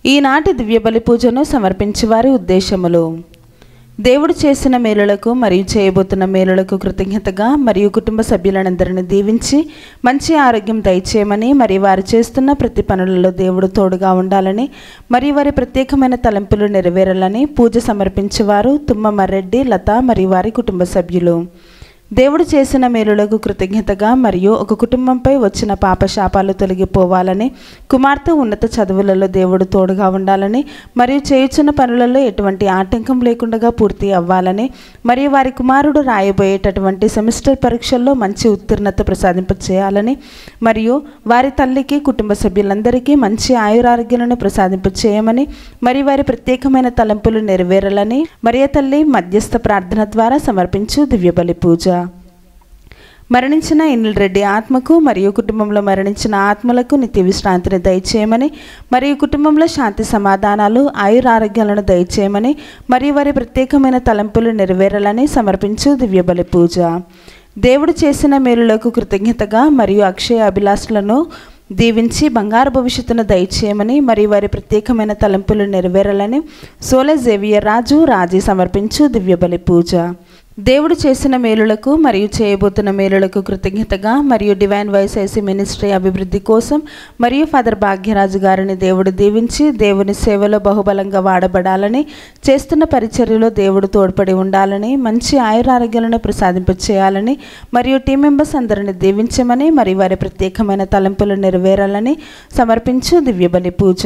ఈనాటి దివ్య బలి పూజను సమర్పించే వారి ఉద్దేశములు: దేవుడు చేసిన మేలులకు మరియు చేయబోతున్న మేలులకు కృతజ్ఞతగా మరియు కుటుంబ సభ్యులందరినీ దీవించి మంచి ఆరోగ్యం దయచేయమని, మరియు వారు చేస్తున్న ప్రతి పనులలో దేవుడు తోడుగా ఉండాలని, మరియు వారి ప్రత్యేకమైన తలంపులు నెరవేరాలని పూజ సమర్పించేవారు తుమ్మ మర్రెడ్డి, లత మరియు వారి కుటుంబ సభ్యులు. దేవుడు చేసిన మేలులకు కృతజ్ఞతగా మరియు ఒక కుటుంబంపై వచ్చిన పాపశాపాలు తొలగిపోవాలని, కుమార్తె ఉన్నత చదువులలో దేవుడు తోడుగా ఉండాలని, మరియు చేయుచున్న పనులలో ఎటువంటి ఆటంకం లేకుండా పూర్తి అవ్వాలని, మరియు వారి కుమారుడు రాయబోయేటటువంటి సెమిస్టర్ పరీక్షల్లో మంచి ఉత్తీర్ణత ప్రసాదింపచేయాలని, మరియు వారి తల్లికి కుటుంబ సభ్యులందరికీ మంచి ఆయురారోగ్యాలను ప్రసాదింపచేయమని, మరియు వారి ప్రత్యేకమైన తలంపులు నెరవేరాలని మరియ తల్లి మధ్యస్థ ప్రార్థన ద్వారా సమర్పించు దివ్య బలి పూజ. మరణించిన ఎనిల్ రెడ్డి ఆత్మకు మరియు కుటుంబంలో మరణించిన ఆత్మలకు నిత్య విశ్రాంతిని దయచేయమని, మరియు కుటుంబంలో శాంతి సమాధానాలు ఆయురారోగ్యాలను దయచేయమని, మరియు వారి ప్రత్యేకమైన తలంపులు నెరవేరాలని సమర్పించు దివ్య బలి పూజ. దేవుడు చేసిన మేలులకు కృతజ్ఞతగా మరియు అక్షయ అభిలాషలను దీవించి బంగారు భవిష్యత్తును దయచేయమని, మరియు వారి ప్రత్యేకమైన తలంపులు నెరవేరాలని సోలే జేవియర్ రాజు రాజీ సమర్పించు దివ్య బలి పూజ. దేవుడు చేసిన మేలులకు మరియు చేయబోతున్న మేలులకు కృతజ్ఞతగా మరియు డివైన్ వాయిస్ ఐసీ మినిస్ట్రీ అభివృద్ధి కోసం మరియు ఫాదర్ భాగ్యరాజు గారిని దేవుడు దీవించి దేవుని సేవలో బహుబలంగా వాడబడాలని, చేస్తున్న పరిచర్యలో దేవుడు తోడ్పడి ఉండాలని, మంచి ఆయురారోగ్యాలను ప్రసాదింపచేయాలని, మరియు టీం మెంబర్స్ అందరిని దీవించమని, మరియు వారి ప్రత్యేకమైన తలంపులు నెరవేరాలని సమర్పించు దివ్య బలి పూజ.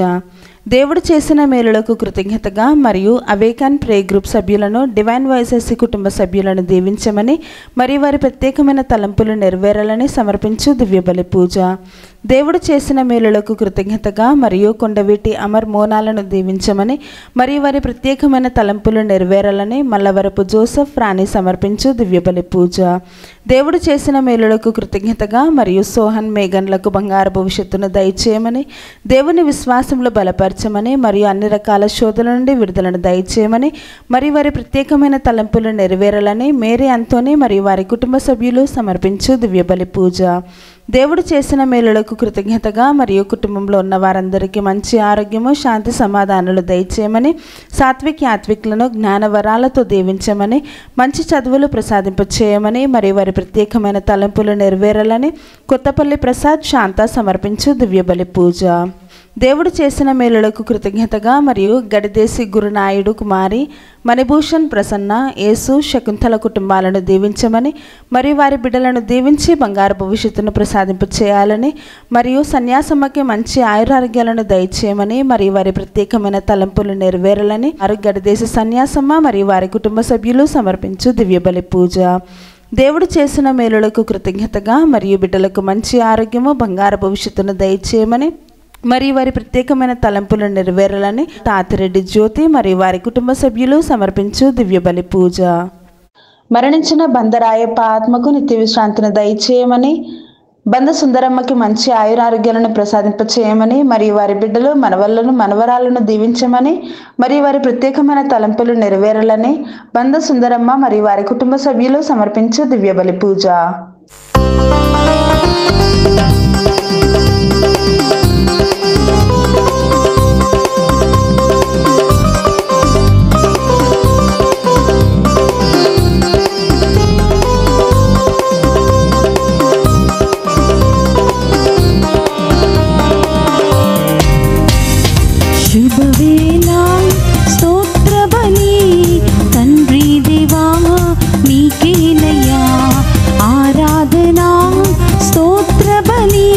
దేవుడు చేసిన మేలులకు కృతజ్ఞతగా మరియు అవేకాన్ ప్రే గ్రూప్ సభ్యులను, డివైన్ వాయిస్ ఐసీ కుటుంబ సభ్యులను దీవించమని, మరియు వారి ప్రత్యేకమైన తలంపులు నెరవేరాలని సమర్పించు దివ్య బలి పూజ. దేవుడు చేసిన మేలులకు కృతజ్ఞతగా మరియు కొండవీటి అమర్ మోనాలను దీవించమని, మరియు వారి ప్రత్యేకమైన తలంపులు నెరవేరాలని మల్లవరపు జోసెఫ్ రాణి సమర్పించు దివ్య బలి పూజ. దేవుడు చేసిన మేలులకు కృతజ్ఞతగా మరియు సోహన్ మేఘన్లకు బంగారు భవిష్యత్తును దయచేయమని, దేవుని విశ్వాసంలో బలపరచమని, మరియు అన్ని రకాల శోధల నుండి విడుదలను దయచేయమని, మరియు వారి ప్రత్యేకమైన తలంపులు నెరవేరాలని మేరీ అంతోని మరియు వారి కుటుంబ సభ్యులు సమర్పించు దివ్య బలి పూజ. దేవుడు చేసిన మేలులకు కృతజ్ఞతగా మరియు కుటుంబంలో ఉన్న వారందరికీ మంచి ఆరోగ్యము, శాంతి సమాధానాలు దయచేయమని, సాత్విక్ యాత్విక్లను జ్ఞాన వరాలతో దీవించమని, మంచి చదువులు ప్రసాదింపచేయమని, మరియు వారి ప్రత్యేకమైన తలంపులు నెరవేరాలని కొత్తపల్లి ప్రసాద్ శాంత సమర్పించు దివ్య బలి పూజ. దేవుడు చేసిన మేలులకు కృతజ్ఞతగా మరియు గడిదేశి గురునాయుడు కుమారి మణిభూషణ్ ప్రసన్న, యేసు, శకుంతల కుటుంబాలను దీవించమని, మరియు వారి బిడ్డలను దీవించి బంగారు భవిష్యత్తును ప్రసాదింపచేయాలని, మరియు సన్యాసమ్మకి మంచి ఆయురారోగ్యాలను దయచేయమని, మరియు వారి ప్రత్యేకమైన తలంపులు నెరవేరాలని గడిదేశి సన్యాసమ్మ మరియు వారి కుటుంబ సభ్యులు సమర్పించు దివ్య బలి పూజ. దేవుడు చేసిన మేలులకు కృతజ్ఞతగా మరియు బిడ్డలకు మంచి ఆరోగ్యము, బంగారు భవిష్యత్తును దయచేయమని, మరియు వారి ప్రత్యేకమైన తలంపులు నెరవేరాలని తాతిరెడ్డి జ్యోతి మరియు వారి కుటుంబ సభ్యులు సమర్పించు దివ్య బలి పూజ. మరణించిన బందరాయప్ప ఆత్మకు నిత్య విశ్రాంతిని దయచేయమని, బంద సుందరమ్మకి మంచి ఆయురారోగ్యాలను ప్రసాదింపచేయమని, మరియు వారి బిడ్డలు మనవళ్లను మనవరాలను దీవించమని, మరియు వారి ప్రత్యేకమైన తలంపులు నెరవేరాలని బంద సుందరమ్మ మరియు వారి కుటుంబ సభ్యులు సమర్పించు దివ్య బలి పూజ. శుభవేళ స్తోత్ర బలి తండ్రి దేవా నీకేనయ్యా ఆరాధన స్తోత్ర బలి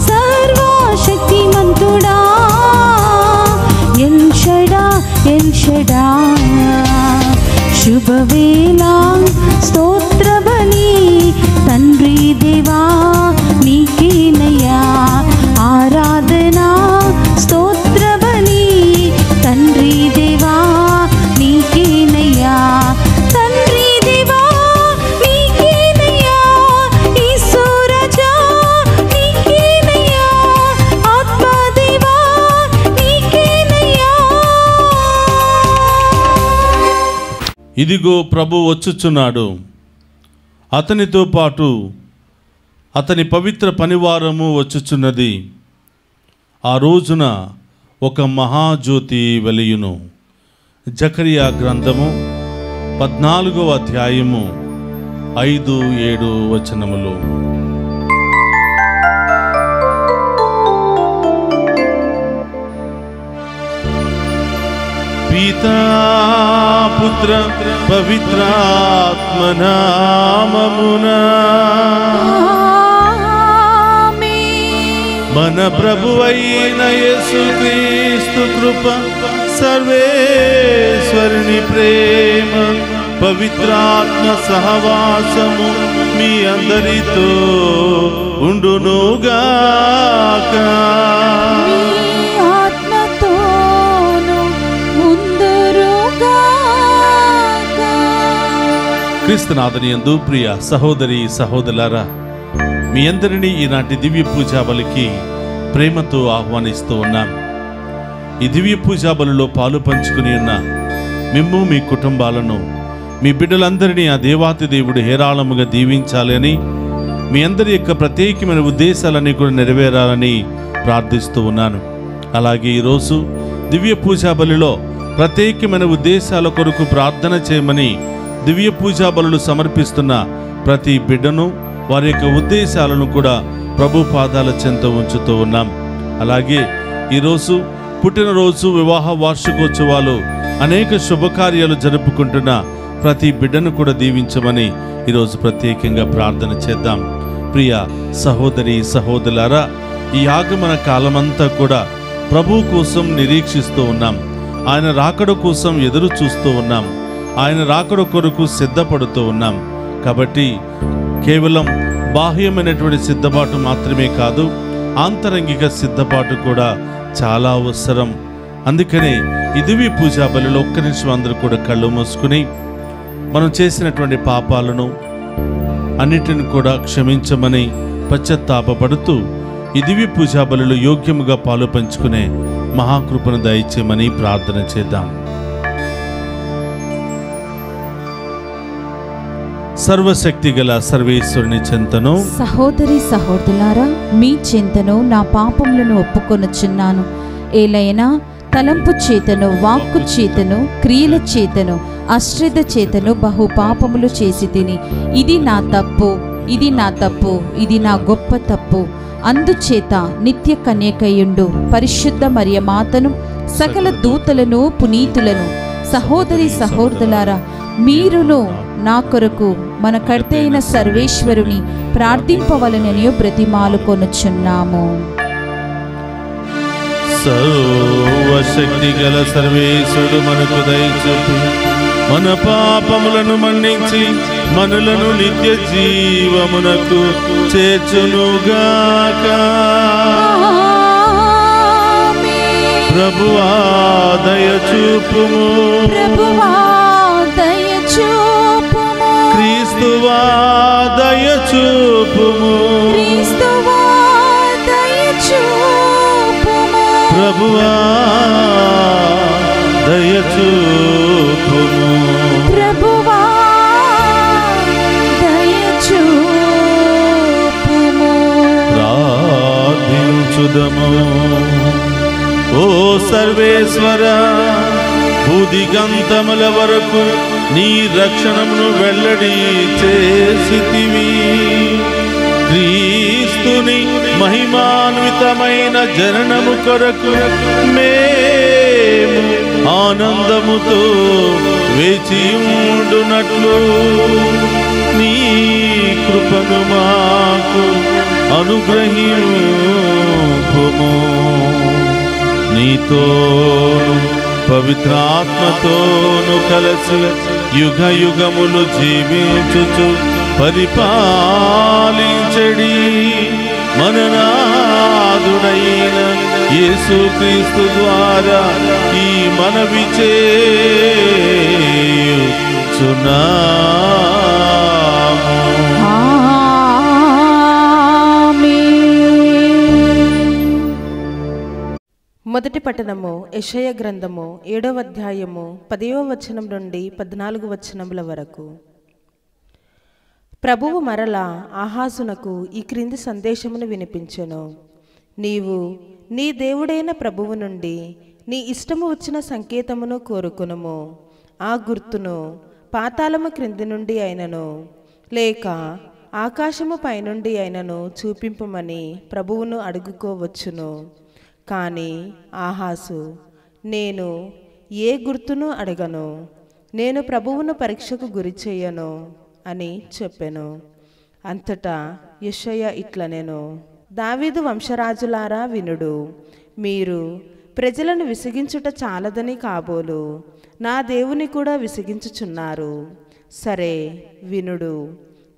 సర్వశక్తిమంతుడా ఎల్ షడాయ్ శుభవేళ స్తోత్ర బలి తండ్రి దేవా నీకేనయ్యా ఆరాధనా స్తోత్ర బలి తండ్రి దేవా నీకేనయ్యా తండ్రి దేవా నీకేనయ్యా ఈశ్వరజా నీకేనయ్యా ఆత్మదేవా నీకేనయ్యా. ఇదిగో ప్రభు వచ్చుచున్నాడు, అతనితో పాటు అతని పవిత్ర పనివారము వచ్చుచున్నది. ఆ రోజున ఒక మహాజ్యోతి వెలియును. జకరియా గ్రంథము 14వ అధ్యాయము 5-7 వచనములు. పితా పుత్ర పవిత్రాత్మ నామమునా మన ప్రభువైన యేసుక్రీస్తు కృప, సర్వేశ్వరుని ప్రేమ, పవిత్రాత్మ సహవాసము మీ అందరితో ఉండునుగాక. క్రీస్తునాథుని యందు ప్రియ సహోదరి సహోదరులారా, మీ అందరినీ ఈనాటి దివ్య పూజా బలికి ప్రేమతో ఆహ్వానిస్తూ ఉన్నాం. ఈ దివ్య పూజా బలిలో పాలు పంచుకుని ఉన్న మిమ్ము, మీ కుటుంబాలను, మీ బిడ్డలందరినీ ఆ దేవాతి దేవుడు హేరాళముగా దీవించాలని, మీ అందరి యొక్క ప్రత్యేకమైన ఉద్దేశాలన్నీ కూడా నెరవేరాలని ప్రార్థిస్తూ ఉన్నాను. అలాగే ఈరోజు దివ్య పూజా బలిలో ప్రత్యేకమైన ఉద్దేశాల కొరకు ప్రార్థన చేయమని దివ్య పూజా బలులు సమర్పిస్తున్న ప్రతి బిడ్డను, వారి యొక్క ఉద్దేశాలను కూడా ప్రభు పాదాల చెంత ఉంచుతూ ఉన్నాం. అలాగే ఈరోజు పుట్టినరోజు, వివాహ వార్షికోత్సవాలు, అనేక శుభకార్యాలు జరుపుకుంటున్న ప్రతి బిడ్డను కూడా దీవించమని ఈరోజు ప్రత్యేకంగా ప్రార్థన చేద్దాం. ప్రియ సహోదరి సహోదరులారా, ఈ ఆగమన కాలమంతా కూడా ప్రభు కోసం నిరీక్షిస్తూ ఉన్నాం. ఆయన రాకడ కోసం ఎదురు చూస్తూ ఉన్నాం. ఆయన రాకడ కొరకు సిద్ధపడుతూ ఉన్నాం. కాబట్టి కేవలం బాహ్యమైనటువంటి సిద్ధపాటు మాత్రమే కాదు, ఆంతరంగిక సిద్ధపాటు కూడా చాలా అవసరం. అందుకనే ఈ దివ్య పూజా బలిలో ఒక్క నిమిషం అందరూ కూడా కళ్ళు మూసుకుని మనం చేసినటువంటి పాపాలను అన్నిటిని కూడా క్షమించమని పశ్చాత్తాపపడుతూ ఈ దివ్య పూజా బలిలో యోగ్యముగా పాలు పంచుకునే మహాకృపను దయచేయమని ప్రార్థన చేద్దాం. సర్వశక్తి గల సర్వేశ్వరుని చెంతను, సహోదరి సహోదరులారా, మీ చెంతను నా పాపములను ఒప్పుకొనుచున్నాను. ఏలైనా తలంపు చేతను, వాక్కు చేతను, క్రియల చేతను, అశ్రద్ధ చేతను బహు పాపములు చేసి తిని, ఇది నా తప్పు, ఇది నా తప్పు, ఇది నా గొప్ప తప్పు. అందుచేత నిత్య కన్యకయుండు పరిశుద్ధ మరియ మాతను, సకల దూతలను, పునీతులను, సహోదరి సహోదరులారా, మీరును నా కొరకు మన కర్త అయిన సర్వేశ్వరుని ప్రార్థింపవలనని బ్రతిమాలు కొనుచున్నాము. సర్వశక్తి గల సర్వేశ్వరుడు మనకు దయచూపి మన పాపములను మన్నించి మనలను నిత్య జీవమునకు చేర్చునుగాక. ప్రభువా దయచూపుము, ప్రభువా దయచూపుము, క్రీస్తువా దయచూపుము, క్రీస్తువా దయచూపుము, ప్రభువా దయచూపుము, ప్రభువా దయచూపుము. ప్రార్థించుదము. ఓ సర్వేశ్వర, భూదిగంతముల వరకు నీ రక్షణమును వెల్లడి చేసితివి. క్రీస్తుని మహిమాన్వితమైన జననము కొరకు మేము ఆనందముతో వేచి ఉండునట్లు నీ కృపను మాకు అనుగ్రహింపుము. నీతోను పవిత్రాత్మతోను కలిసి యుగ యుగములు జీవించుచు పరిపాలించడి మన నాథుడైన యేసుక్రీస్తు ద్వారా ఈ మనవి చేయుచున్నాము. మొదటి పట్టణము యెషయా గ్రంథము 7వ అధ్యాయము 10వ వచనం నుండి 14 వచనముల వరకు. ప్రభువు మరలా ఆహాజునకు ఈ క్రింది సందేశమును వినిపించెను. నీవు నీ దేవుడైన ప్రభువు నుండి నీ ఇష్టము వచ్చిన సంకేతమును కోరుకునుము. ఆ గుర్తును పాతాళము క్రింది నుండి అయినను లేక ఆకాశము పైనుండి అయినను చూపింపమని ప్రభువును అడుగుకోవచ్చును. కానీ ఆహాసు, నేను ఏ గుర్తును అడగను, నేను ప్రభువును పరీక్షకు గురి చేయను అని చెప్పెను. అంతటా యెషయా ఇట్లనెను, దావీదు వంశరాజులారా వినుడు. మీరు ప్రజలను విసిగించుట చాలదని కాబోలు నా దేవుని కూడా విసిగించుచున్నారు. సరే వినుడు,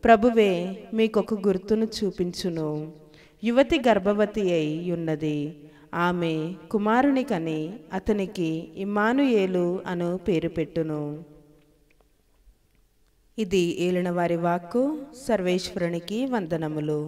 ప్రభువే మీకొక గుర్తును చూపించును. యువతి గర్భవతి అయి ఉన్నది. ఆమె కుమారుని కని అతనికి ఇమ్మానుయేలు అను పేరు పెట్టును. ఇది ఏలిన వారి వాక్కు. సర్వేశ్వరునికి వందనములు.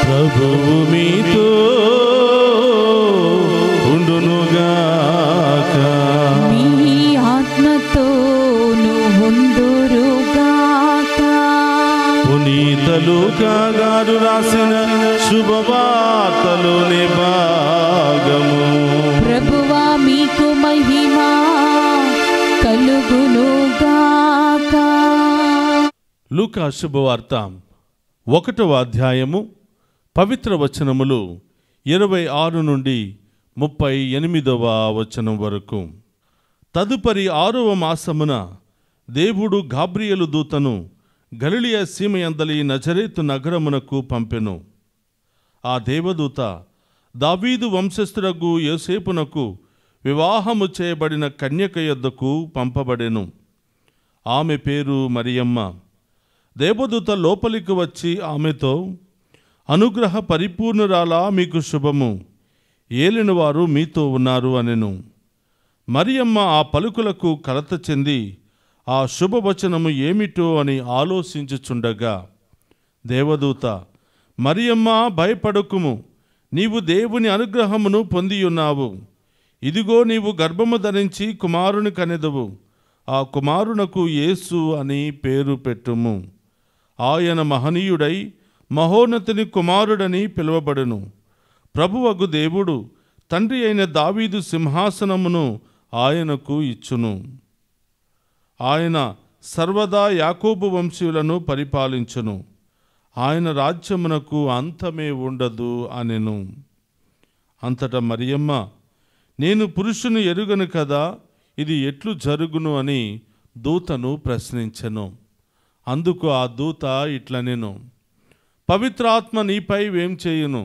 ప్రభువు మీతో ఉండునుగాక. మీ ఆత్మతోను ఉండురుగాక. పునీత లూకా గారు రాసిన శుభవార్తలోని భాగము. ప్రభువా మీకు మహిమ కలుగునుగాక. లూకా శుభవార్త 1వ అధ్యాయము పవిత్ర వచనములు 26 నుండి 38వ వచనం వరకు. తదుపరి 6వ మాసమున దేవుడు గాబ్రియేలు దూతను గలిలయ సీమయందలి నజరేతు నగరమునకు పంపెను. ఆ దేవదూత దావీదు వంశస్థుడగు యోసేపునకు వివాహము చేయబడిన కన్యక యొద్దకు పంపబడెను. ఆమె పేరు మరియమ్మ. దేవదూత లోపలికి వచ్చి ఆమెతో, అనుగ్రహ పరిపూర్ణురాలా, మీకు శుభము, ఏలినవారు మీతో ఉన్నారు అనెను. మరియమ్మ ఆ పలుకులకు కలత చెంది ఆ శుభవచనము ఏమిటో అని ఆలోచించుచుండగా దేవదూత, మరియమ్మ భయపడకుము, నీవు దేవుని అనుగ్రహమును పొందియున్నావు, ఇదిగో నీవు గర్భము ధరించి కుమారుని కనెదవు, ఆ కుమారునకు యేసు అని పేరు పెట్టుము. ఆయన మహనీయుడై మహోన్నతుని కుమారుడని పిలువబడును. ప్రభువగు దేవుడు తండ్రి అయిన దావీదు సింహాసనమును ఆయనకు ఇచ్చును. ఆయన సర్వదా యాకోబు వంశీయులను పరిపాలించును. ఆయన రాజ్యమునకు అంతమే ఉండదు అనెను. అంతటా మరియమ్మ, నేను పురుషుని ఎరుగను కదా, ఇది ఎట్లు జరుగును అని దూతను ప్రశ్నించెను. అందుకు ఆ దూత ఇట్లనెను, పవిత్రాత్మ నీపై వేం చేయును,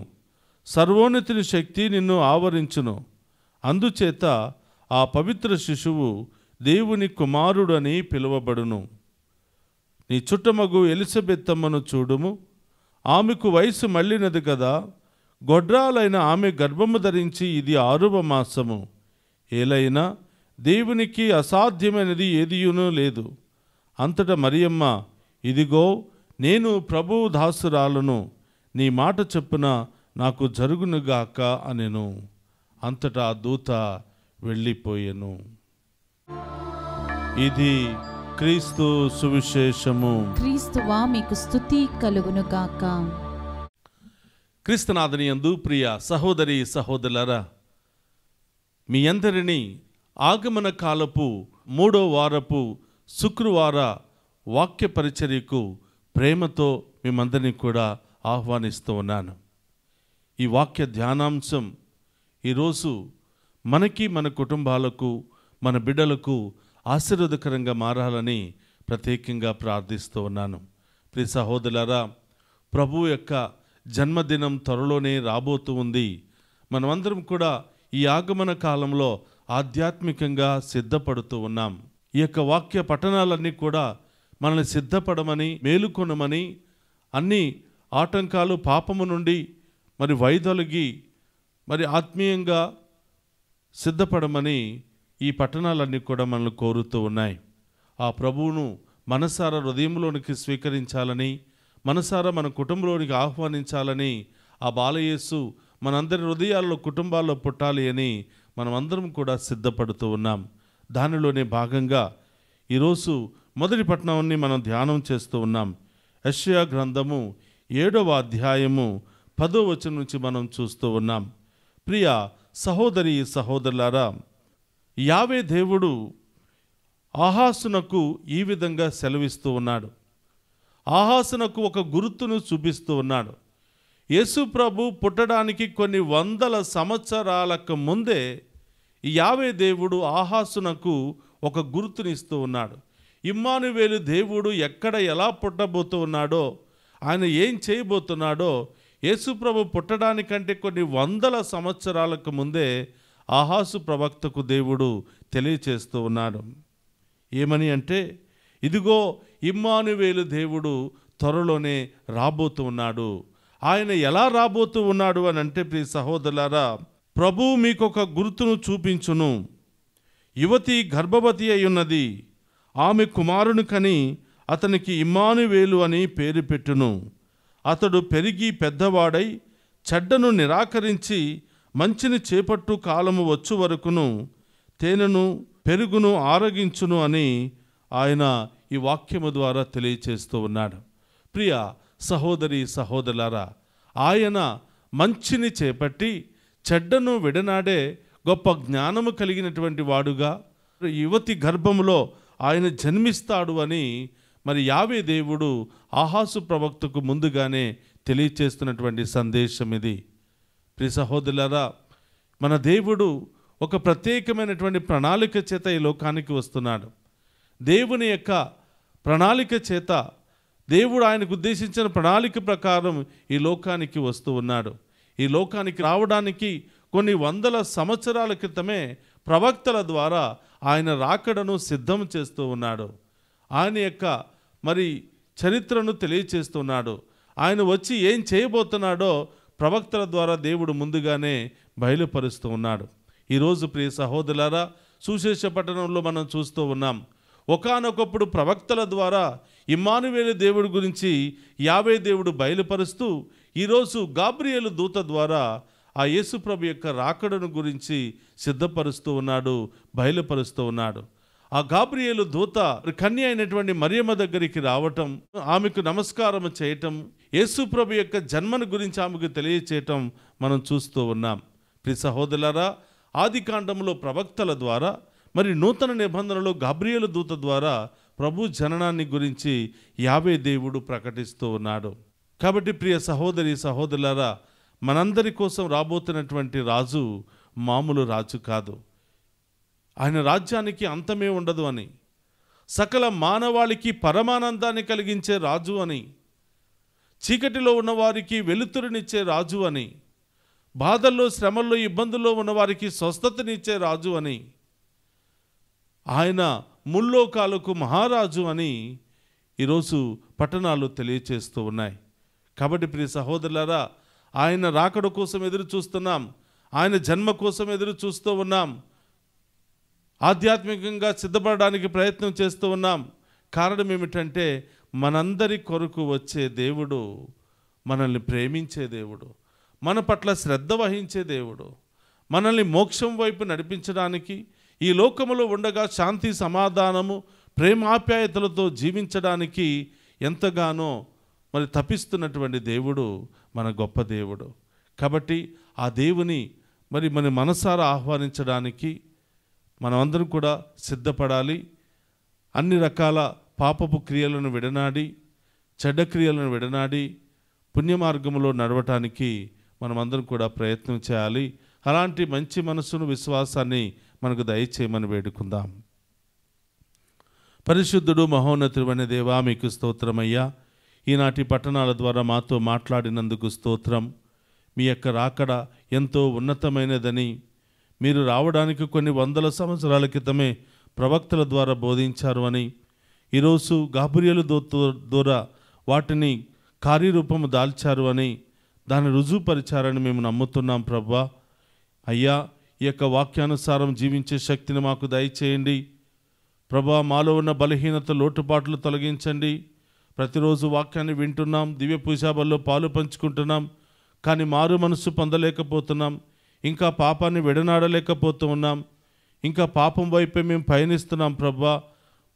సర్వోన్నతుని శక్తి నిన్ను ఆవరించును. అందుచేత ఆ పవిత్ర శిశువు దేవుని కుమారుడని పిలువబడును. నీ చుట్టమగు ఎలిజబెత్తమ్మను చూడుము, ఆమెకు వయసు మళ్ళినది కదా, గొడ్రాలైన ఆమె గర్భము ధరించి ఇది 6వ మాసము. ఏలైనా దేవునికి అసాధ్యమైనది ఏదియునూ లేదు. అంతటా మరియమ్మ, ఇదిగో నేను ప్రభువు దాసురాలను, నీ మాట చొప్పున నాకు జరుగునుగాక అనెను. అంతటా ఆ దూత వెళ్ళిపోయెను. ఇది క్రీస్తు సువిశేషము. క్రీస్తువా మీకు స్తుతి కలుగును గాక. క్రీస్తునాథుని యందు ప్రియ సహోదరి సహోదరులారా, మీ అందరినీ ఆగమన కాలపు 3వ వారపు శుక్రవార వాక్య పరిచర్యకు ప్రేమతో మేమందరినీ కూడా ఆహ్వానిస్తూ ఉన్నాను. ఈ వాక్య ధ్యానాంశం ఈరోజు మనకి, మన కుటుంబాలకు, మన బిడ్డలకు ఆశీర్వాదకరంగా మారాలని ప్రత్యేకంగా ప్రార్థిస్తూ ఉన్నాను. ప్రియ సహోదరులారా, ప్రభు యొక్క జన్మదినం త్వరలోనే రాబోతూ ఉంది. మనమందరం కూడా ఈ ఆగమన కాలంలో ఆధ్యాత్మికంగా సిద్ధపడుతూ ఉన్నాం. ఈ యొక్క వాక్య పఠనాలన్నీ కూడా మనల్ని సిద్ధపడమని, మేలుకొనమని, అన్ని ఆటంకాలు పాపము నుండి మరి వైదొలిగి మరి ఆత్మీయంగా సిద్ధపడమని ఈ పట్టణాలన్నీ కూడా మనల్ని కోరుతూ ఉన్నాయి. ఆ ప్రభువును మనసారా హృదయంలోనికి స్వీకరించాలని, మనసారా మన కుటుంబంలోనికి ఆహ్వానించాలని, ఆ బాలయేసు మనందరి హృదయాల్లో, కుటుంబాల్లో పుట్టాలి అని మనమందరం కూడా సిద్ధపడుతూ ఉన్నాం. దానిలోనే భాగంగా ఈరోజు మొదటి పట్టణాన్ని మనం ధ్యానం చేస్తూ ఉన్నాం. యెషయా గ్రంథము 7వ అధ్యాయము 10వ వచనం నుంచి మనం చూస్తూ ఉన్నాం. ప్రియ సహోదరి సహోదరులారా, యావే దేవుడు ఆహాసునకు ఈ విధంగా సెలవిస్తూ ఉన్నాడు. ఆహాసునకు ఒక గుర్తును చూపిస్తూ ఉన్నాడు. యేసు ప్రభు పుట్టడానికి కొన్ని వందల సంవత్సరాలకు ముందే యావే దేవుడు ఆహాసునకు ఒక గుర్తునిస్తూ ఉన్నాడు. ఇమ్మానువేలు దేవుడు ఎక్కడ ఎలా పుట్టబోతూ ఉన్నాడో, ఆయన ఏం చేయబోతున్నాడో యేసు ప్రభు పుట్టడానికంటే కొన్ని వందల సంవత్సరాలకు ముందే ఆహాసు ప్రవక్తకు దేవుడు తెలియచేస్తూ ఉన్నాడు. ఏమని అంటే, ఇదిగో ఇమ్మానువేలు దేవుడు త్వరలోనే రాబోతూ ఉన్నాడు. ఆయన ఎలా రాబోతూ ఉన్నాడు అని అంటే, ప్రియ సహోదరులారా, ప్రభువు మీకొక గుర్తును చూపించును. యువతి గర్భవతి అయి ఉన్నది, ఆమె కుమారుని కని అతనికి ఇమ్మానువేలు అని పేరు పెట్టును. అతడు పెరిగి పెద్దవాడై చెడ్డను నిరాకరించి మంచిని చేపట్టు కాలము వచ్చు వరకును తేనెను పెరుగును ఆరగించును అని ఆయన ఈ వాక్యము ద్వారా తెలియచేస్తూ ఉన్నాడు. ప్రియ సహోదరి సహోదరులారా, ఆయన మంచిని చేపట్టి చెడ్డను విడనాడే గొప్ప జ్ఞానము కలిగినటువంటి వాడుగా యువతి గర్భములో ఆయన జన్మిస్తాడు అని మరి యావే దేవుడు ఆహాసు ప్రవక్తకు ముందుగానే తెలియచేస్తున్నటువంటి సందేశం ఇది. ప్రియ సహోదరులారా, మన దేవుడు ఒక ప్రత్యేకమైనటువంటి ప్రణాళిక చేత ఈ లోకానికి వస్తున్నాడు. దేవుని యొక్క ప్రణాళిక చేత, దేవుడు ఆయనకు ఉద్దేశించిన ప్రణాళిక ప్రకారం ఈ లోకానికి వస్తూ ఉన్నాడు. ఈ లోకానికి రావడానికి కొన్ని వందల సంవత్సరాల క్రితమే ప్రవక్తల ద్వారా ఆయన రాకడను సిద్ధం చేస్తూ ఉన్నాడు. ఆయన యొక్క మరి చరిత్రను తెలియచేస్తున్నాడు. ఆయన వచ్చి ఏం చేయబోతున్నాడో ప్రవక్తల ద్వారా దేవుడు ముందుగానే బయలుపరుస్తూ ఉన్నాడు. ఈరోజు ప్రియ సహోదరులారా, సువిశేష పట్టణంలో మనం చూస్తూ ఉన్నాం. ఒకానొకప్పుడు ప్రవక్తల ద్వారా ఇమ్మానువేలు దేవుడి గురించి యావే దేవుడు బయలుపరుస్తూ, ఈరోజు గాబ్రియేలు దూత ద్వారా ఆ యేసుప్రభు యొక్క రాకడను గురించి సిద్ధపరుస్తూ ఉన్నాడు, బయలుపరుస్తూ ఉన్నాడు. ఆ గాబ్రియేలు దూత కన్య అయినటువంటి మరియమ్మ దగ్గరికి రావటం, ఆమెకు నమస్కారం చేయటం, యేసుప్రభు యొక్క జన్మను గురించి ఆమెకు తెలియచేయటం మనం చూస్తూ ఉన్నాం. ప్రియ సహోదరులారా, ఆది కాండంలో ప్రవక్తల ద్వారా, మరి నూతన నిబంధనలో గాబ్రియేలు దూత ద్వారా ప్రభు జననాన్ని గురించి యావే దేవుడు ప్రకటిస్తూ ఉన్నాడు. కాబట్టి ప్రియ సహోదరి సహోదరులారా, మనందరి కోసం రాబోతున్నటువంటి రాజు మామూలు రాజు కాదు. ఆయన రాజ్యానికి అంతమే ఉండదు అని, సకల మానవాళికి పరమానందాన్ని కలిగించే రాజు అని, చీకటిలో ఉన్నవారికి వెలుతురునిచ్చే రాజు అని, బాధల్లో శ్రమల్లో ఇబ్బందుల్లో ఉన్నవారికి స్వస్థతనిచ్చే రాజు అని, ఆయన ముల్లోకాలకు మహారాజు అని ఈరోజు పట్టణాలు తెలియచేస్తూ ఉన్నాయి. కాబట్టి ప్రియ సహోదరులారా, ఆయన రాకడ కోసం ఎదురు చూస్తున్నాం, ఆయన జన్మ కోసం ఎదురు చూస్తూ ఉన్నాం, ఆధ్యాత్మికంగా సిద్ధపడడానికి ప్రయత్నం చేస్తూ ఉన్నాం. కారణం ఏమిటంటే మనందరి కొరకు వచ్చే దేవుడు మనల్ని ప్రేమించే దేవుడు, మన పట్ల శ్రద్ధ వహించే దేవుడు, మనల్ని మోక్షం వైపు నడిపించడానికి, ఈ లోకములో ఉండగా శాంతి సమాధానము ప్రేమాప్యాయతలతో జీవించడానికి ఎంతగానో మరి తపిస్తున్నటువంటి దేవుడు మన గొప్ప దేవుడు. కాబట్టి ఆ దేవుని మరి మన మనసారా ఆహ్వానించడానికి మనమందరం కూడా సిద్ధపడాలి. అన్ని రకాల పాపపు క్రియలను విడనాడి, చెడ్డ క్రియలను విడనాడి పుణ్యమార్గంలో నడవటానికి మనమందరం కూడా ప్రయత్నం చేయాలి. అలాంటి మంచి మనసును, విశ్వాసాన్ని మనకు దయచేయమని వేడుకుందాం. పరిశుద్ధుడు మహోన్నతుడైన దేవా, మీకు స్తోత్రమయ్యా. ఈనాటి పట్టణాల ద్వారా మాతో మాట్లాడినందుకు స్తోత్రం. మీ యొక్క రాకడ ఎంతో ఉన్నతమైనదని, మీరు రావడానికి కొన్ని వందల సంవత్సరాల క్రితమే ప్రవక్తల ద్వారా బోధించారు అని, ఈరోజు గాబ్రియేలు ద్వారా వాటిని కార్యరూపము దాల్చారు అని, దాన్ని రుజువుపరిచారని మేము నమ్ముతున్నాం ప్రభువా. అయ్యా, ఈ యొక్క వాక్యానుసారం జీవించే శక్తిని మాకు దయచేయండి ప్రభువా. మాలో ఉన్న బలహీనత, లోటుపాట్లు తొలగించండి. ప్రతిరోజు వాక్యాన్ని వింటున్నాం, దివ్య పూజాబల్లో పాలు పంచుకుంటున్నాం, కానీ మారు మనసు పొందలేకపోతున్నాం, ఇంకా పాపాన్ని విడనాడలేకపోతూ ఉన్నాం, ఇంకా పాపం వైపే మేము పయనిస్తున్నాం ప్రభువా.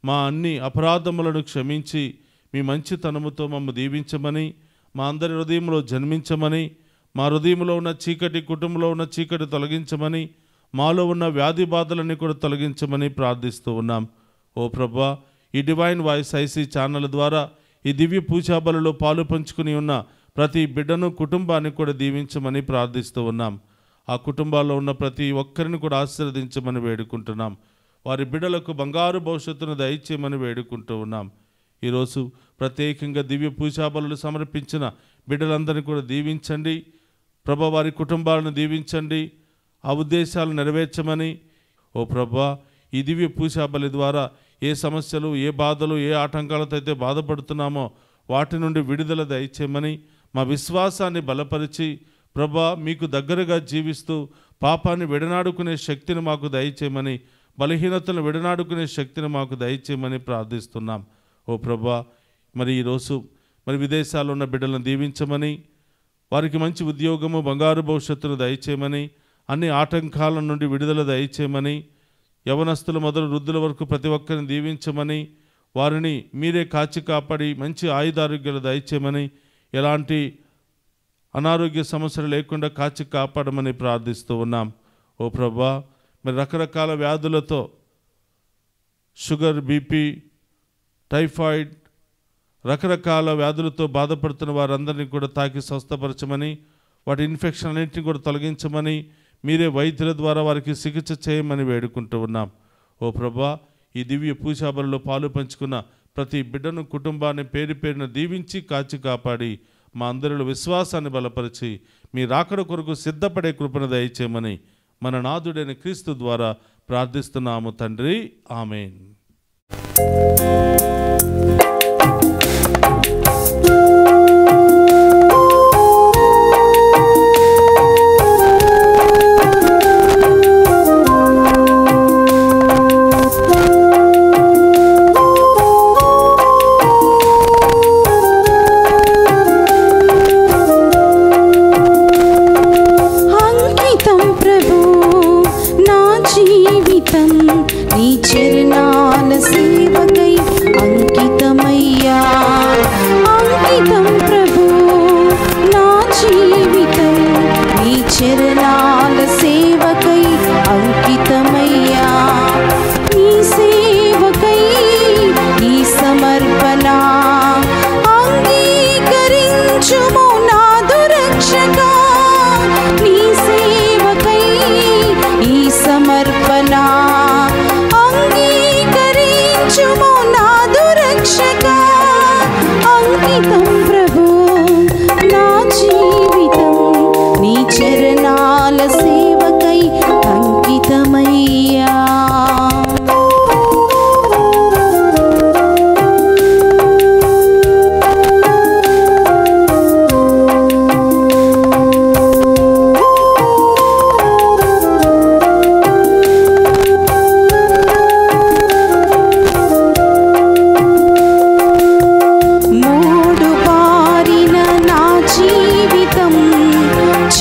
మా అన్ని అపరాధములను క్షమించి మీ మంచితనముతో మమ్మల్ని దీవించమని, మా అందరి హృదయంలో జన్మించమని, మా హృదయంలో ఉన్న చీకటి, కుటుంబంలో ఉన్న చీకటి తొలగించమని, మాలో ఉన్న వ్యాధి బాధలన్నీ కూడా తొలగించమని ప్రార్థిస్తూ ఉన్నాం. ఓ ప్రభువా, ఈ డివైన్ వాయిస్ ఐసీ ఛానల్ ద్వారా ఈ దివ్య పూజాబలలో పాలు పంచుకుని ఉన్న ప్రతి బిడ్డను, కుటుంబాన్ని కూడా దీవించమని ప్రార్థిస్తూ ఉన్నాం. ఆ కుటుంబాల్లో ఉన్న ప్రతి ఒక్కరిని కూడా ఆశీర్వదించమని వేడుకుంటున్నాం. వారి బిడ్డలకు బంగారు భవిష్యత్తును దయచేయమని వేడుకుంటూ ఉన్నాం. ఈరోజు ప్రత్యేకంగా దివ్య పూజాబలు సమర్పించిన బిడ్డలందరినీ కూడా దీవించండి ప్రభా. వారి కుటుంబాలను దీవించండి, ఆ ఉద్దేశాలు నెరవేర్చమని. ఓ ప్రభా, ఈ దివ్య పూజాబలి ద్వారా ఏ సమస్యలు, ఏ బాధలు, ఏ ఆటంకాలతో అయితే బాధపడుతున్నామో వాటి నుండి విడుదల దయచేయమని, మా విశ్వాసాన్ని బలపరిచి ప్రభా మీకు దగ్గరగా జీవిస్తూ పాపాన్ని విడనాడుకునే శక్తిని మాకు దయచేయమని, బలహీనతలను విడనాడుకునే శక్తిని మాకు దయచేయమని ప్రార్థిస్తున్నాం. ఓ ప్రభా, మరి ఈరోజు మరి విదేశాల్లో ఉన్న బిడ్డలను దీవించమని, వారికి మంచి ఉద్యోగము, బంగారు భవిష్యత్తును దయచేయమని, అన్ని ఆటంకాల నుండి విడుదల దయచేయమని, యవనస్తుల మొదలు వృద్ధుల వరకు ప్రతి ఒక్కరిని దీవించమని, వారిని మీరే కాచి కాపాడి మంచి ఆయుధారోగ్యాలు దయచేయమని, ఎలాంటి అనారోగ్య సమస్యలు లేకుండా కాచి కాపాడమని ప్రార్థిస్తూ ఉన్నాం. ఓ ప్రభా, మరి రకరకాల వ్యాధులతో, షుగర్, బీపీ, టైఫాయిడ్, రకరకాల వ్యాధులతో బాధపడుతున్న వారందరినీ కూడా తాకి స్వస్థపరచమని, వాటి ఇన్ఫెక్షన్ అన్నింటినీ కూడా తొలగించమని, మీరే వైద్యుల ద్వారా వారికి చికిత్స చేయమని వేడుకుంటూ ఉన్నాం. ఓ ప్రభా, ఈ దివ్య పూజాబలలో పాలు పంచుకున్న ప్రతి బిడ్డను, కుటుంబాన్ని పేరు పేరున దీవించి కాచి కాపాడి మా అందరిలో విశ్వాసాన్ని బలపరిచి మీ రాకడ కొరకు సిద్ధపడే కృపను దయచేయమని మన నాథుడైన క్రీస్తు ద్వారా ప్రార్థిస్తున్నాము తండ్రి. ఆమేన్. హంగ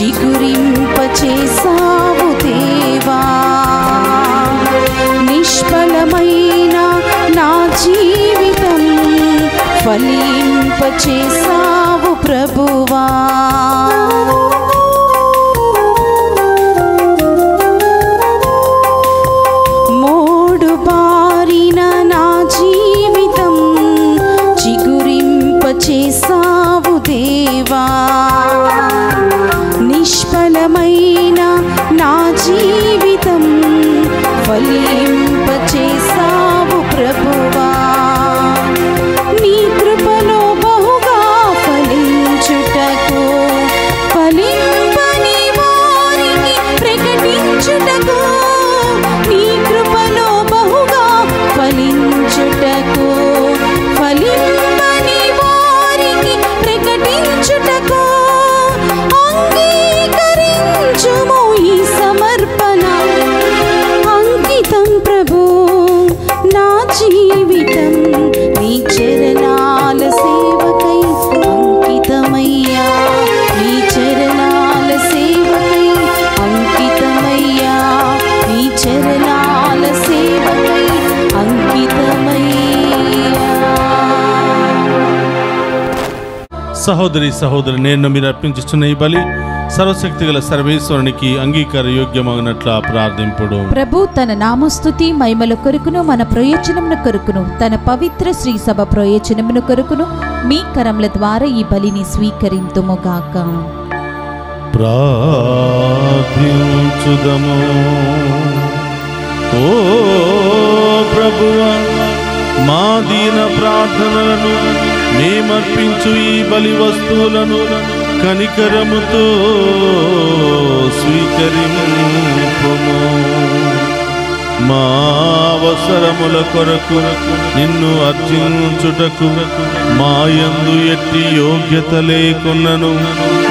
చిగురింపచేసావు దేవా. నిష్ఫలమైన నా జీవితం ఫలింపచేసావు ప్రభువా. మోడు బారిన నా జీవితం చిగురింపచేసావు దేవా. నిష్ఫలమైన నా జీవితం ఫలింపచేసావు ప్రభువా. నీ కృపలో బహుగా ఫలించుటకు, ఫలింపని వారికి ప్రకటించుటకు, నీ కృపలో బహుగా ఫలించుటకు, ఫలింపని వారికి ప్రకటించుటకు అంగీకరించుము ఈ సమర్పణ. అంకితం ప్రభు నా జీవితం నీ చరణాల సేవకై అంకితమయ్యా. నీ చరణాల సేవకై అంకితమయ్యా. నీ చరణాల సేవకై అంకితమయ్యా. సహోదరి సహోదరి, నేను మీరు అర్పించుచున్న ఈ బలి సర్వశక్తి గల సర్వేశ్వరునికి అంగీకార యోగ్యమగినట్ల ప్రార్థింపుడు. ప్రభు తన నామస్తుతి మహిమల కొరకును మన ప్రయోజనమున కొరకును తన పవిత్ర శ్రీ సభ ప్రయోజనమున కొరకును మీ కరముల ద్వారా ఈ బలిని స్వీకరింతుముగాక. ప్రార్థించుదము. ఓ ప్రభువా, మా దీన ప్రార్థనలను మేమర్పించు ఈ బలి వస్తువులను కనికరముతో స్వీకరింపుము. మా అవసరముల కొరకు నిన్ను అర్చించుటకు మాయందు ఎట్టి యోగ్యత లేకున్నను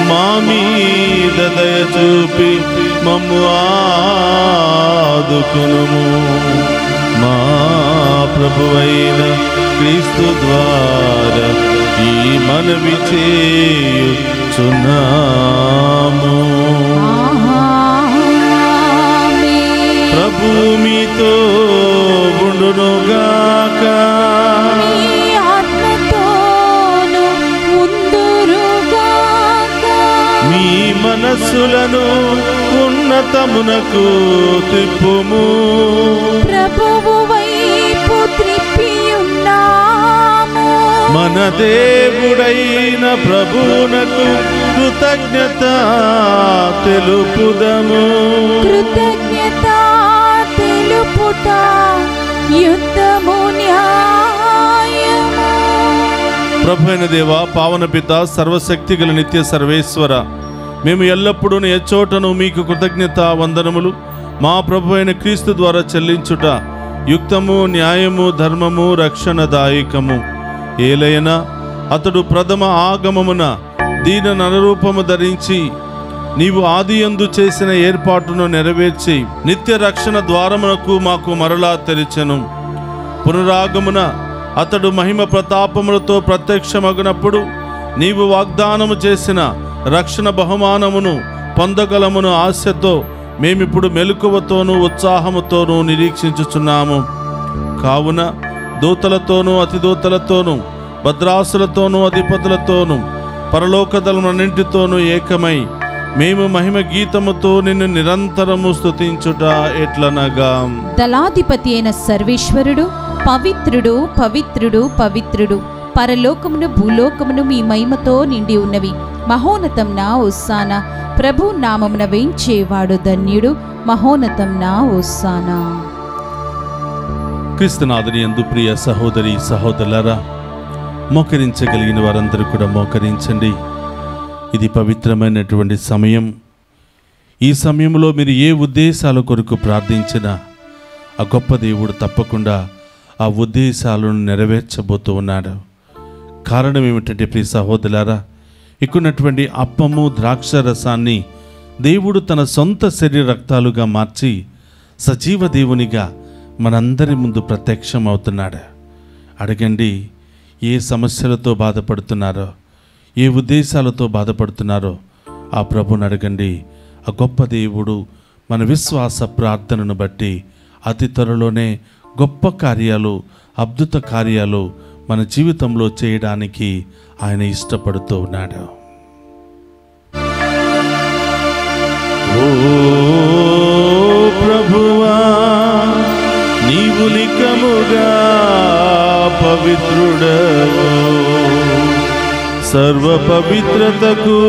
మా మీద దయ చూపి మమ్ము ఆదుకొనుము. మా ప్రభువైన క్రీస్తు ద్వారా ఈ మనవి చేయుచున్నాము. ప్రభు మీతో ఉండునుగాక. మీ మనస్సులను ఉన్నతమునకు త్రిప్పుము. ప్రభువు వైపు త్రిప్పియున్నాము. మన దేవుడైన ప్రభువునకు కృతజ్ఞత తెలుపుదము. కృతజ్ఞత తెలుపుట యుద్ధము న్యాయము. ప్రభు అయిన దేవ, పావన పిత, సర్వశక్తి గల నిత్య సర్వేశ్వర, మేము ఎల్లప్పుడూ ఎచ్చోటను మీకు కృతజ్ఞత వందనములు మా ప్రభు అయిన క్రీస్తు ద్వారా చెల్లించుట యుక్తము, న్యాయము, ధర్మము, రక్షణదాయకము. ఏలైనా అతడు ప్రథమ ఆగమమున దీన నరరూపము ధరించి నీవు ఆదియందు చేసిన ఏర్పాటును నెరవేర్చి నిత్య రక్షణ ద్వారమునకు మాకు మరలా తెరిచెను. పునరాగమున అతడు మహిమ ప్రతాపములతో ప్రత్యక్షమగునప్పుడు నీవు వాగ్దానము చేసిన రక్షణ బహుమానమును పొందగలమును ఆశతో మేమిప్పుడు మెలకువతోనూ ఉత్సాహముతోనూ నిరీక్షించుచున్నాము. కావున దూతలతోనూ అతిదూతలతోనూ భద్రాసులతోనూ అధిపతులతోనూ పరలోకదళములన్నింటితోనూ ఏకమై మేము మహిమ గీతముతో నిన్ను నిరంతరము స్తుతించుట ఎట్లనగా, దళాధిపతి అయిన సర్వేశ్వరుడు పవిత్రుడు పవిత్రుడు పవిత్రుడు, పరలోకమును భూలోకమును మీ మహిమతో నిండి ఉన్నవి. మహోన్నతం నా ఉస్సానా, ప్రభు నామమున వేంచేవాడు ధన్యుడు. మహోన్నతం నా ఉస్సానా. క్రీస్తునాథుని యందు ప్రియ సహోదరి సహోదరులారా, మోకరించగలిగిన వారందరూ కూడా మోకరించండి. ఇది పవిత్రమైనటువంటి సమయం. ఈ సమయంలో మీరు ఏ ఉద్దేశాల కొరకు ప్రార్థించినా ఆ గొప్ప దేవుడు తప్పకుండా ఆ ఉద్దేశాలను నెరవేర్చబోతూ ఉన్నాడు. కారణం ఏమిటంటే ప్రియ సహోదరులారా, ఇక్కడున్నటువంటి అప్పము ద్రాక్ష రసాన్ని దేవుడు తన సొంత శరీర రక్తాలుగా మార్చి సజీవ దేవునిగా మనందరి ముందు ప్రత్యక్షం అవుతున్నాడు. అడగండి, ఏ సమస్యలతో బాధపడుతున్నారో, ఏ ఉద్దేశాలతో బాధపడుతున్నారో ఆ ప్రభుని అడగండి. ఆ గొప్ప దేవుడు మన విశ్వాస ప్రార్థనను బట్టి అతి త్వరలోనే గొప్ప కార్యాలు, అద్భుత కార్యాలు మన జీవితంలో చేయడానికి ఆయన ఇష్టపడుతూ ఉన్నాడు. ఓ ప్రభువా, నీవు నికముగా పవిత్రుడవు, సర్వ పవిత్రతకు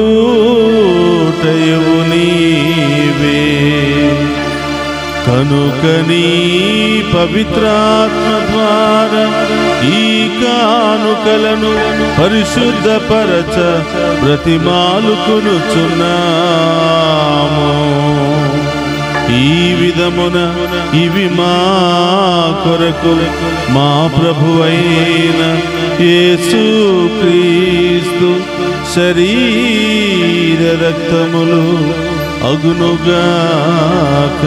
టయవు నీవే. కనుక నీ పవిత్రాత్మ ద్వారా ఈ కానుకలను పరిశుద్ధపరచ బ్రతిమాలుకొనుచున్నాము. ఈ విధమున ఇవి మా కొరకు మా ప్రభువైన యేసుక్రీస్తు శరీర రక్తములు అగునుగాక.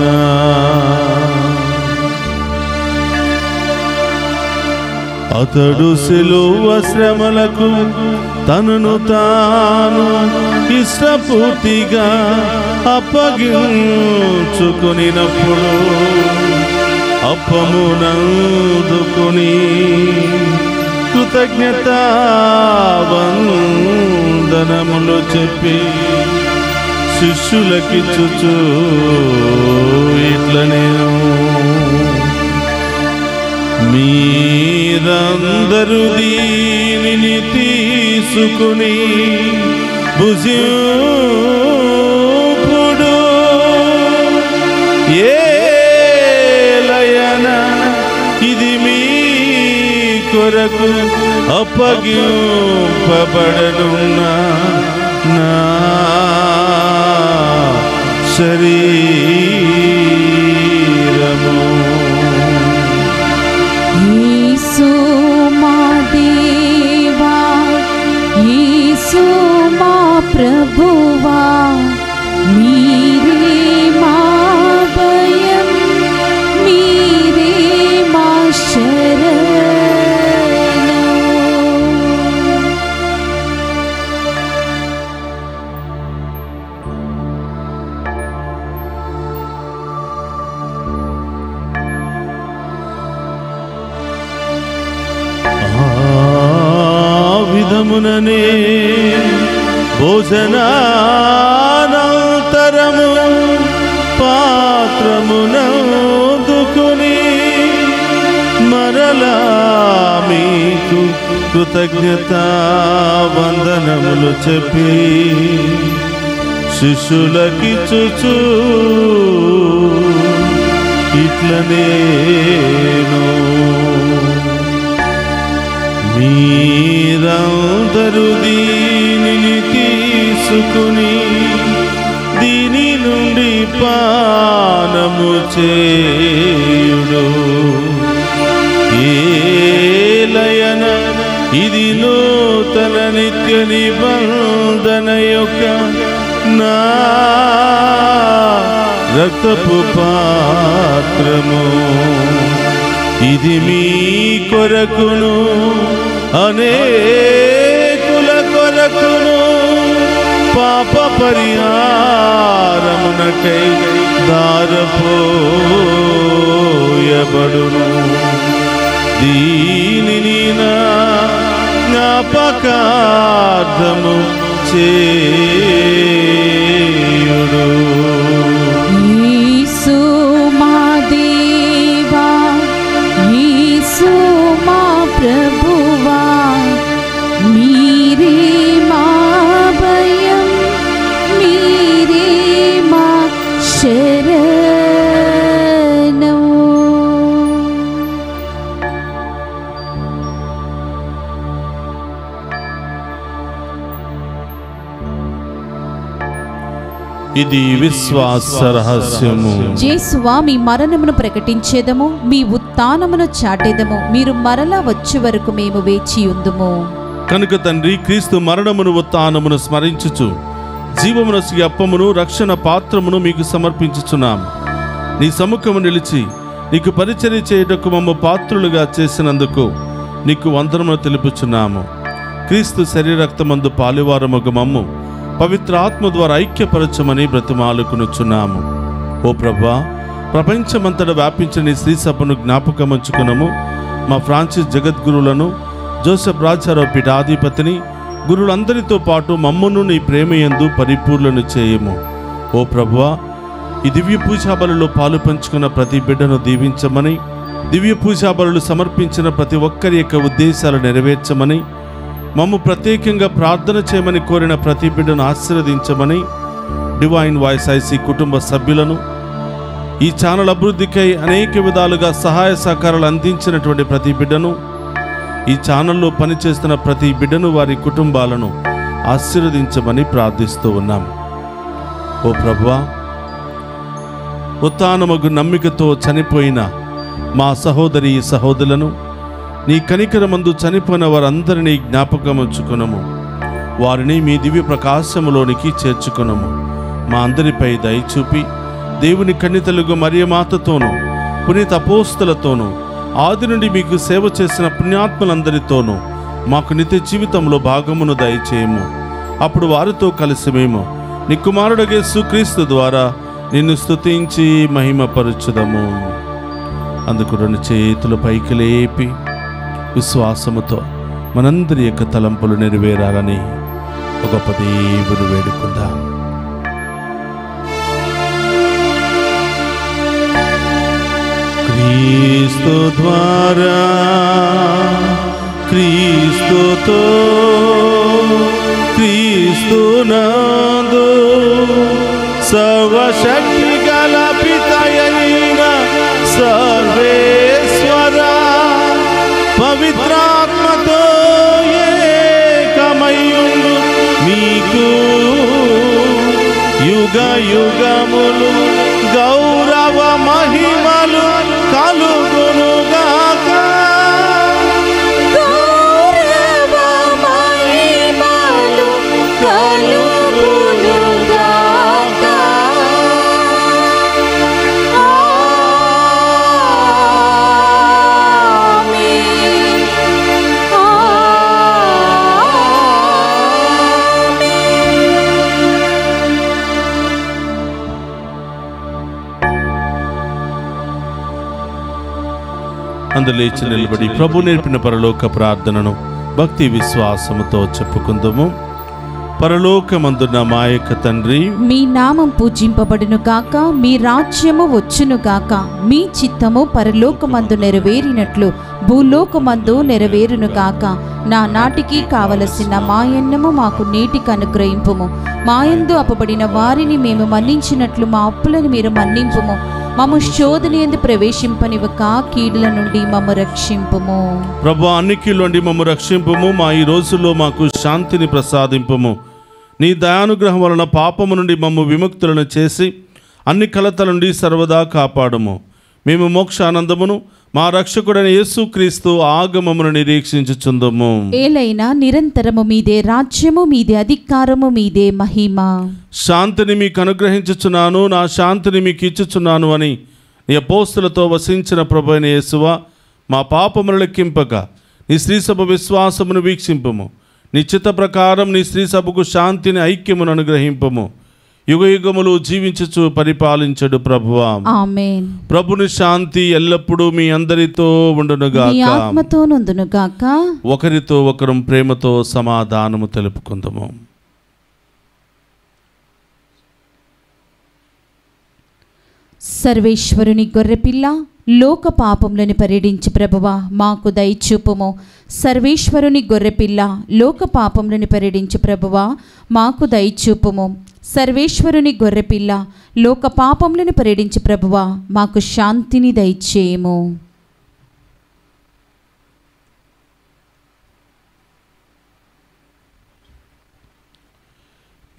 అతడు సిలువ శ్రమలకు తనను తాను ఇష్టపూర్తిగా అప్పగించుకొనినప్పుడు అప్పమునందుకొని కృతజ్ఞతా వందనములు చెప్పి శిష్యులకిచ్చుచు ఇట్లనేను, మీరందరూ దీనిని తీసుకుని భుజింపుడు. ఏలయన ఇది మీ కొరకు అప్పగింపబడనున్న నా శరీరము. యేసు మా దేవా, యేసు మా ప్రభువా, మీరే మా భయం, మీరే మా శరణం. విధముననే భోజనానంతరము పాత్రమునందుకొని మరలా మీకు కృతజ్ఞతా వందనములు చెప్పి శిష్యులకిచ్చుచు ఇట్లనేను, మీరందరూ దీనిని తీసుకుని దీని నుండి పానము చేయుడు. ఏలయన ఇది నూతన నిత్య నిబంధన యొక్క నా రక్తపు పాత్రము. ఇది మీ కొరకును అనేకుల కొరకును పాప పరిహారమునకై దారపోయబడును. దీనిని నా జ్ఞాపకార్థము చేయుడు. యేసు మా దేవా, యేసు మా ప్రభువా, మీరే మా భయం, మీరే మా శరణం. ఇది విశ్వాస రహస్యము. యేసువా, మీ మరణమును ప్రకటించేదము, మీ ఉత్థానమును చాటేదము, మీరు మరలా వచ్చే వరకు మేము వేచియుందుము. కనుక తండ్రి, క్రీస్తు మరణమును ఉత్థానమును స్మరించుచు జీవమునొసగి అప్పమును రక్షణ పాత్రమును మీకు సమర్పించుచున్నాం. నీ సముఖము నిలిచి నీకు పరిచర్య చేయుటకు మమ్ము పాత్రులుగా చేసినందుకు నీకు వందనములు తెలుపుచున్నాము. క్రీస్తు శరీరక్తమందు పాలువారమగు మమ్ము పవిత్ర ఆత్మ ద్వారా ఐక్యపరచమని బ్రతిమాలుకునుచున్నాము. ఓ ప్రభువా, ప్రపంచమంతటా వ్యాపించిన నీ శ్రీ సభను జ్ఞాపకముంచుకునము. మా ఫ్రాన్సిస్ జగద్గురులను, జోసెఫ్ రాజారావు పీఠాధిపతిని, గురువులందరితో పాటు మమ్మను నీ ప్రేమయందు పరిపూర్ణను చేయము. ఓ ప్రభువా, ఈ దివ్య పూజా బలులో పాలు పంచుకున్న ప్రతి బిడ్డను దీవించమని, దివ్య పూజా బలులు సమర్పించిన ప్రతి ఒక్కరి యొక్క ఉద్దేశాలు నెరవేర్చమని, మమ్ము ప్రత్యేకంగా ప్రార్థన చేయమని కోరిన ప్రతి బిడ్డను ఆశీర్వదించమని, డివైన్ వాయిస్ ఐసీ కుటుంబ సభ్యులను, ఈ ఛానల్ అభివృద్ధికై అనేక విధాలుగా సహాయ సహకారాలు అందించినటువంటి ప్రతి బిడ్డను, ఈ ఛానల్లో పనిచేస్తున్న ప్రతి బిడ్డను, వారి కుటుంబాలను ఆశీర్వదించమని ప్రార్థిస్తూ ఉన్నాం. ఓ ప్రభువా, ఉత్థానమగు నమ్మికతో చనిపోయిన మా సహోదరి సహోదరులను, నీ కనికరమందు చనిపోయిన వారందరినీ జ్ఞాపకముంచుకునము. వారిని మీ దివ్య ప్రకాశములోనికి చేర్చుకునము. మా అందరిపై దయచూపి దేవుని కన్యతలుగు మరియమాతతోనూ, పునీత అపోస్తలతోనూ, ఆది నుండి మీకు సేవ చేసిన పుణ్యాత్ములందరితోనూ మాకు నిత్య జీవితంలో భాగమును దయచేయము. అప్పుడు వారితో కలిసి మేము నీ కుమారుడగే యేసుక్రీస్తు ద్వారా నిన్ను స్తుతించి మహిమపరచుదము. అందుకు 2 చేతులు పైకి లేపి విశ్వాసముతో మనందరి యొక్క తలంపులు నెరవేరాలని ఒక గొప్ప దేవుని వేడుకుందాం. క్రీస్తు ద్వారా, క్రీస్తుతో, క్రీస్తునందు సర్వశక్తి గల పితయైన సర్వేశ్వర పవిత్రాత్మతో ఏకమయుండు మీకు యుగ యుగములు గౌరవ మహిమలు కలుగునుగాక. గౌరవ మహిమలు కలుగునుగాక. ఆమేన్. అందరూ లేచి నిలబడి ప్రభు నేర్పిన పరలోక ప్రార్థనను భక్తి విశ్వాసముతో చెప్పుకుందాము. పరలోకమందున్న మా యొక్క తండ్రి, మీ నామం పూజింపబడును గాక, మీ రాజ్యము వచ్చును గాక, మీ చిత్తము పరలోకమందు నెరవేరినట్లు భూలోకమందు నెరవేరును గాక. నా నాటికి కావలసిన మాయన్నము మాకు నేటికి అనుగ్రహింపుము. మాయందు అపబడిన వారిని మేము మన్నించినట్లు మా అప్పులను మీరు మన్నింపుము. మమ్ము శోధన యందు ప్రవేశింపనివ్వక కీడుల నుండి మమ్ము రక్షింపుము. ప్రభు, అన్ని కీళ్ళ నుండి మమ్ము రక్షింపుము. మా ఈ రోజుల్లో మాకు శాంతిని ప్రసాదింపుము. నీ దయానుగ్రహం వలన పాపము నుండి మమ్ము విముక్తులను చేసి అన్ని కలతల నుండి సర్వదా కాపాడుము. మేము మోక్షానందమును మా రక్షకుడైన యేసుక్రీస్తు ఆగమమును నిరీక్షించుచుందుము. ఏలైనా నిరంతరము మీదే రాజ్యము, మీదే అధికారము, మీదే మహిమ. శాంతిని మీకు అనుగ్రహించుచున్నాను, నా శాంతిని మీకు ఇచ్చుచున్నాను అని నీ అపోస్తలతో వసించిన ప్రభువైన యేసువా, మా పాపమును లెక్కింపక నీ శ్రీసభ విశ్వాసమును వీక్షింపుము. నీ చిత్త ప్రకారం నీ శ్రీసభకు శాంతిని ఐక్యమును అనుగ్రహింపము. యుగ యుగములు జీవించుచు పరిపాలించడు ప్రభువా. ఆమేన్. ప్రభుని శాంతి ఎల్లప్పుడూ మీ అందరితో ఉండునుగాక. మీ ఆత్మతోనుండునుగాక. ఒకరితో ఒకరు ప్రేమతో సమాధానము తెలుపుకుందాము. సర్వేశ్వరుని గొర్రెపిల్ల, లోక పాపములను పరిడించి ప్రభువా మాకు దయచూపుము. సర్వేశ్వరుని గొర్రెపిల్ల, లోక పాపములను పరిడించి ప్రభువా మాకు దయచూపుము. సర్వేశ్వరుని గొర్రెపిల్ల, లోక పాపములను పరిడించి ప్రభువా మాకు శాంతిని దయచేయము.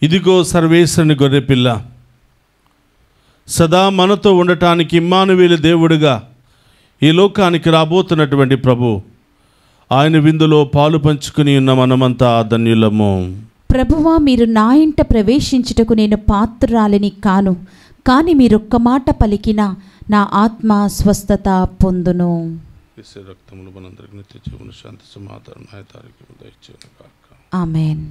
ఇదిగో సర్వేశ్వరుని గొర్రెపిల్ల, సదా మనతో ఉండటానికి ఇమ్మానువేలు దేవుడుగా ఈ లోకానికి రాబోతున్నటువంటి ప్రభు, ఆయన విందులో పాలు పంచుకుని ఉన్న మనమంతా ధన్యులము. ప్రభువా, మీరు నా ఇంట ప్రవేశించుటకు నేను పాత్రురాలిని కాను, కానీ మీరొక్క మాట పలికిన నా ఆత్మ స్వస్థత పొందును. శాంతి సమాధానం ఆమేన్.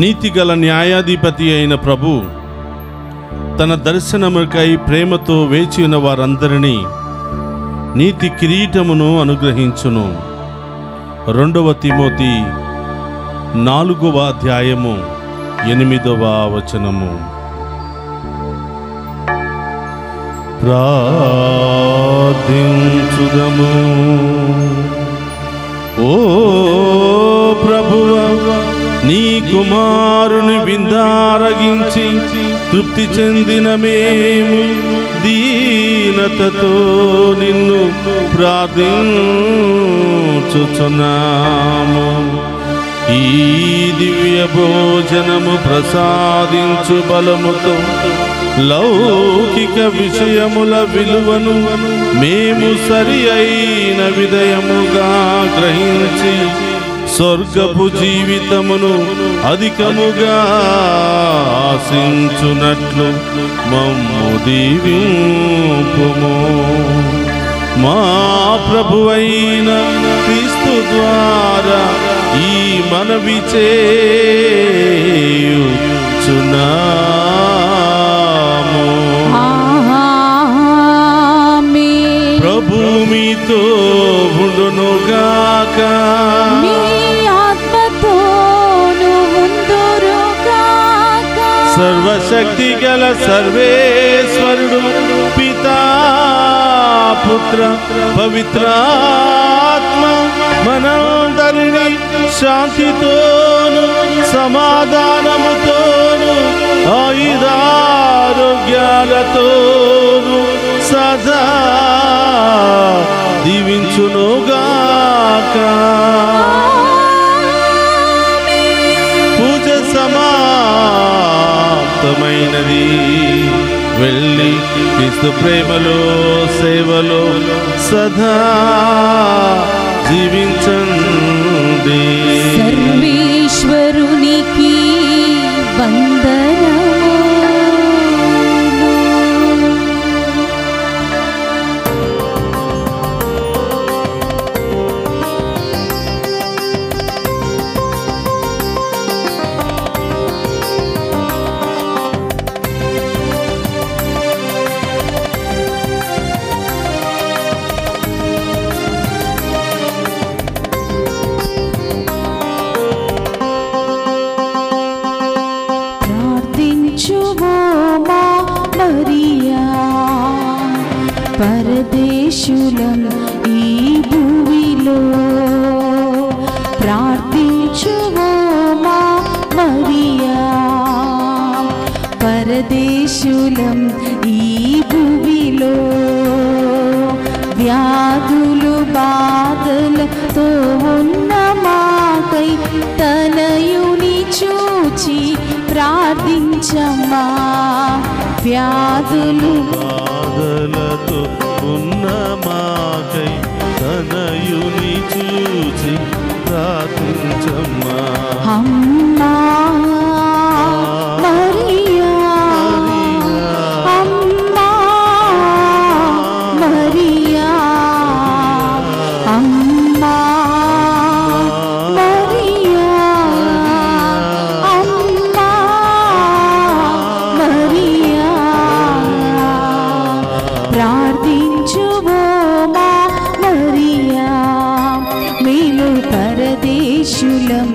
నీతిగల న్యాయాధిపతి అయిన ప్రభు తన దర్శనముకై ప్రేమతో వేచి ఉన్న వారందరినీ నీతి కిరీటమును అనుగ్రహించును. 2వ తిమోతి 4వ అధ్యాయము 8వ వచనము. ప్రార్థించుదము. ఓ ప్రభువా, నీ కుమారుని విందారగించి తృప్తి చెందిన మేము దీనతతో నిన్ను ప్రార్థించుచున్నాము. ఈ దివ్య భోజనము ప్రసాదించు బలముతో లౌకిక విషయముల విలువను మేము సరి అయిన విధయముగా గ్రహించి స్వర్గపు జీవితమును అధికముగా ఆశించునట్లు మమ్ము దీవింపుము. మా ప్రభువైన క్రీస్తు ద్వారా ఈ మనవి చేయుచున్నాము. ప్రభు మీతో ఉండునుగాక. సర్వశక్తి గల సర్వేశ్వరుడు పితా పుత్ర పవిత్రాత్మ మనందరినీ శాంతితోను సమాధానముతోను ఆయురారోగ్యాలతోను సదా దీవించునుగాక. పూజ సమాప్తమైనది. వెళ్ళి క్రీస్తు ప్రేమలో సేవలో సదా జీవించండి. సర్వేశ్వరునికి వందనము. పరదేశులం ఈ భూమిలో ప్రార్థించుమో మా మరియా. పరదేశులం ఈ భూమిలో వ్యాధులు బాధలతో ఉన్న మాకై తనయుని చూచి ప్రార్థించమ్మా. వ్యాధులు బాధలతో ఉన్న మాకై తనయుని చూచి ప్రార్థించమ్మా. అమ్మా మరియా, అమ్మా మరియా, అమ్మా మరియా, అమ్మా మరియా. ప్రార్థించుమో మా మరియా. మేలు పరదేశులం